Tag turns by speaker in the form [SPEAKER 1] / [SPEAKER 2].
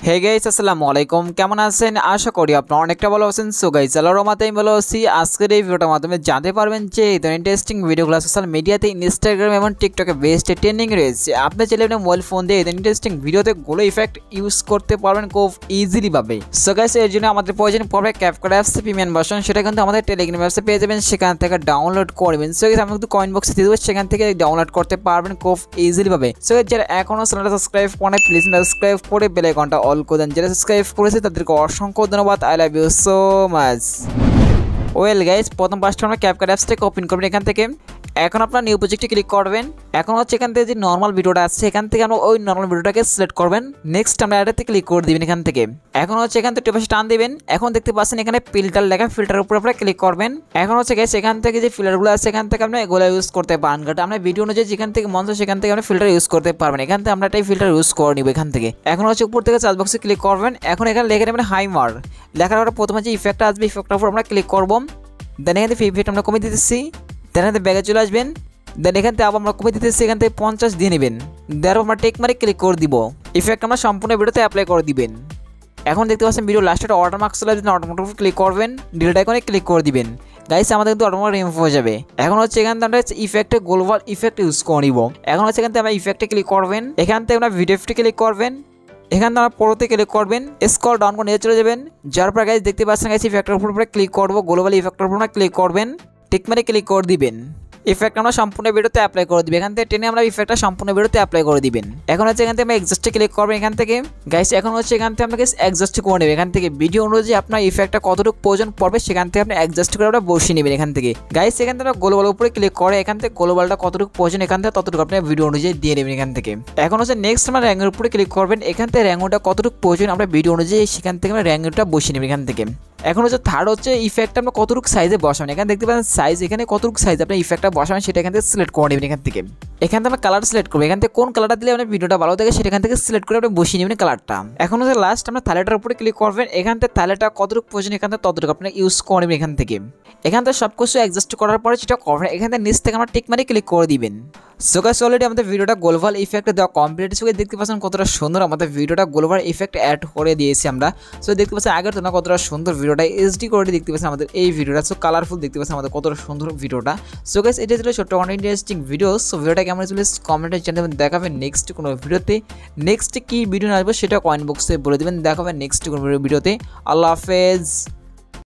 [SPEAKER 1] Hey guys আসসালামু আলাইকুম, কেমন আছেন? আশা করি আপনারা অনেকটা ভালো আছেন। সো গাইস আল্লাহর রহমতে আমি ভালো আছি। আজকের এই ভিডিওটার মাধ্যমে জানতে পারবেন যে এই ধরনের ইন্টারেস্টিং ভিডিওগুলো সোশ্যাল মিডিয়াতে ইনস্টাগ্রাম এবং টিকটকে বেস্ট ট্রেন্ডিং রয়েছে। আপনি চাইলে আপনার মোবাইল ফোন দিয়ে এই ধরনের ইন্টারেস্টিং ভিডিওতে গ্লো ইফেক্ট ইউজ করতে পারবেন খুব ইজিলি ভাবে। সো গাইস এর জন্য আমাদের প্রয়োজন পড়বে ক্যাপকাট অ্যাপস প্রিমিয়াম ভার্সন, সেটা কিন্তু আমাদের টেলিগ্রাম অ্যাপসে পেয়ে যাবেন, সেখান থেকে ডাউনলোড করবেন। সো গাইস আমি কিন্তু কমেন্ট বক্সে দিয়ে দেবো, সেখান থেকে ডাউনলোড করতে পারবেন খুব ইজিলি ভাবে। সো গাইস যারা এখনো চ্যানেলটা সাবস্ক্রাইব করেন প্লিজ সাবস্ক্রাইব করে বেল আইকনটা অল করে দেন। যারা সাবস্ক্রাইব করেছে তাদেরকে অসংখ্য ধন্যবাদ। I love you so much. Well guys, প্রথম পাঁচটা আমরা ক্যাপকাট অ্যাপসটাকে ওপেন করবেন। এখান থেকে এখন আপনার নিউ প্রজেক্টে ক্লিক করবেন। এখন হচ্ছে এখান থেকে যে নর্মাল ভিডিওটা আছে এখান থেকে আমরা ওই নর্মাল ভিডিওটাকে সিলেক্ট করবেন। নেক্সট আমরা এটাতে ক্লিক করে দিবেন। এখান থেকে এখন হচ্ছে এখান থেকে পাশে টান দিবেন। এখন দেখতে পাচ্ছেন এখানে ফিল্টার লেখা, ফিল্টারের উপর আপনারা ক্লিক করবেন। এখন হচ্ছে গাইস এখান থেকে যে ফিল্টারগুলো আছে এখান থেকে আপনি এগুলো ইউজ করতে পারেন। আমরা ভিডিও অনুযায়ী যেখান থেকে মন চায় সেখান থেকে আপনি ফিল্টার ইউজ করতে পারবেন। এখান থেকে আমরা এটাই ফিল্টার ইউজ করে নিব। এখান থেকে এখন হচ্ছে উপর থেকে সার্চ বক্সে ক্লিক করবেন। এখন এখানে লেখা নেবেন হাইমার। লেখার পর প্রথমে যে ইফেক্টটা আসবে ইফেক্টটার উপর আমরা ক্লিক করবো। দেন এখান থেকে ইফেক্ট আমরা কমে দিতেছি। দেন এখান থেকে ব্যাগে চলে আসবেন। দেন এখান থেকে আবার আমরা কমে দিতেছি, এখান থেকে 50 দিয়ে নেবেন। দেওয়ার আমরা টেক মারে ক্লিক করে দিব। ইফেক্ট আমরা সম্পূর্ণ ভিডিওতে অ্যাপ্লাই করে দিবেন। এখন দেখতে পাচ্ছেন ভিডিও লাস্টে একটা ওয়াটারমার্ক চলে আসবে, ওয়াটারমার্ক ক্লিক করবেন, ডিলিট আইকনে ক্লিক করে দিবেন। গাইস আমাদের কিন্তু ওয়াটারমার্ক রিমুভ হয়ে যাবে। এখন হচ্ছে এখান থেকে আমরা ইফেক্টে গ্লোবাল ইফেক্ট ইউজ করে নিব। এখন হচ্ছে এখান থেকে আমরা ইফেক্টে ক্লিক করবেন। এখান থেকে আমরা ভিডিও এফেক্টে ক্লিক করবেন। এখান থেকে আমরা পরতে ক্লিক করবেন, স্ক্রল ডাউন করে নিয়ে চলে যাবেন। যার পর গাইস দেখতে পাচ্ছেন গাইস ইফেক্টের উপর ক্লিক করবো, গ্লোবাল ইফেক্টের উপর ক্লিক করবেন, টিক মারে ক্লিক করে দিবেন। ইফেক্ট আমরা সম্পূর্ণ ভিডিওতে অ্যাপ্লাই করে দিবেন। এখান থেকে টেনে আমরা ইফেক্টটা সম্পূর্ণ ভিডিওতে অ্যাপ্লাই করে দিবেন। এখন হচ্ছে এখান থেকে আমরা এক্সজস্টে ক্লিক করবেন। এখান থেকে গাইস এখন হচ্ছে এখান থেকে আমরা এক্সজস্ট করে নেবেন। এখান থেকে ভিডিও অনুযায়ী আপনার ইফেক্টটা কতটুকু প্রয়োজন পড়বে সেখান থেকে আপনি অ্যাডজাস্ট করে আমরা বসিয়ে নেবেন। এখান থেকে গাইস এখান থেকে গ্লোবাল উপরে ক্লিক করে এখান থেকে গ্লোবালটা কতটুকু প্রয়োজন এখান থেকে ততটুকু আপনি ভিডিও অনুযায়ী দিয়ে নেবেন। এখান থেকে এখন হচ্ছে নেক্সট আমরা র্যাঙ্কের উপরে ক্লিক করবেন। এখান থেকে র্যাঙ্কটা কতটুকু প্রয়োজন আমরা ভিডিও অনুযায়ী সেখান থেকে আমরা র্যাঙ্কটা বসিয়ে নেবেন। এখান থেকে এখন হচ্ছে থার্ড হচ্ছে ইফেক্ট আমরা কতটুকু সাইজে বসাবেন। এখানে দেখতে পাচ্ছেন সাইজ, এখানে কতটুকু সাইজ আপনি ইফেক্টটা বসাবেন সেটা এখান থেকে সিলেক্ট করে নেবেন। এখান থেকে আমরা কালার সিলেক্ট করবো। এখান থেকে কোন কালারটা দিলে আপনার ভিডিওটা ভালো থাকে সেটা এখান থেকে সিলেক্ট করে আপনি বসিয়ে নেবেন কালারটা। এখন হচ্ছে লাস্ট আমরা থালেটার উপরে ক্লিক করবেন। এখান থেকে থালেটা কতটুকু প্রয়োজন এখান থেকে ততটুকু আপনি ইউজ করে নেবেন। এখান থেকে সব কিছু অ্যাডজাস্ট করার পরে সেটা করবেন। এখান থেকে নিচ থেকে আমরা টিক মারি ক্লিক করে দিবেন। সো গাইস অলরেডি আমাদের ভিডিওটা গ্লোবাল ইফেক্ট দেওয়া কমপ্লিট। সো দেখতে পাচ্ছেন কতটা সুন্দর আমাদের ভিডিওটা গ্লোবাল ইফেক্ট অ্যাড করে দিয়েছি আমরা। সো দেখতে পাচ্ছেন আগের তুলনায় কতটা সুন্দর ভিডিওটা এইচডি করে দেখতে পাচ্ছেন আমাদের এই ভিডিওটা। সো কালারফুল দেখতে পাচ্ছেন আমাদের কতটা সুন্দর ভিডিওটা। সো গাইস এটা ছিল ছোট্ট অনেক ইন্টারেস্টিং ভিডিও। সো ভিডিওটা কেমন ছিল কমেন্টে জানাবেন। দেখাবেন নেক্সট কোনো ভিডিওতে। নেক্সট কি ভিডিও আসবে সেটা কমেন্ট বক্সে বলে দেবেন। দেখাবেন নেক্সট কোনো ভিডিওতে। আল্লাহ হাফেজ।